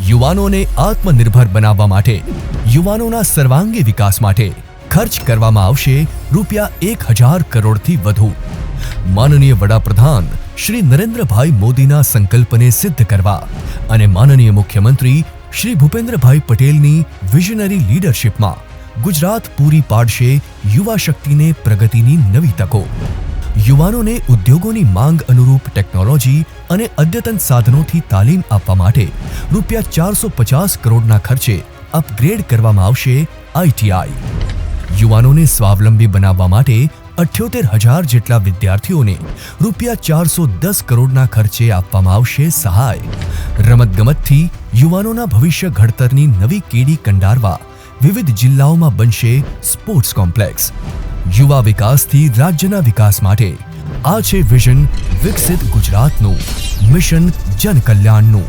યુવાનોને આત્મનિર્ભર બનાવવા માટે યુવાનોના સર્વાંગી વિકાસ માટે ખર્ચ કરવામાં આવશે ₹1000 કરોડથી વધુ। માનનીય વડાપ્રધાન શ્રી નરેન્દ્રભાઈ મોદીના સંકલ્પને સિદ્ધ કરવા અને માનનીય મુખ્યમંત્રી શ્રી ભૂપેન્દ્રભાઈ પટેલની વિઝનરી લીડરશિપમાં ગુજરાત પૂરી પાડશે યુવા શક્તિને પ્રગતિની નવી તકો। યુવાનોને ઉદ્યોગોની માંગ અનુરૂપ ટેકનોલોજી અને અદ્યતન સાધનોથી તાલીમ આપવા માટે ₹450 કરોડના ખર્ચે અપગ્રેડ કરવામાં આવશે ITI। યુવાનોને સ્વાવલંબી બનાવવા માટે 78,000 જેટલા વિદ્યાર્થીઓને ₹410 કરોડના ખર્ચે આપવામાં આવશે સહાય। રમતગમતથી યુવાનોના ભવિષ્ય ઘડતરની નવી કેડી કંડારવા વિવિધ જિલ્લાઓમાં બનશે સ્પોર્ટ્સ કોમ્પ્લેક્સ। યુવા વિકાસથી રાજ્યના વિકાસ માટે આ છે વિઝન વિકસિત ગુજરાતનું, મિશન જનકલ્યાણનું।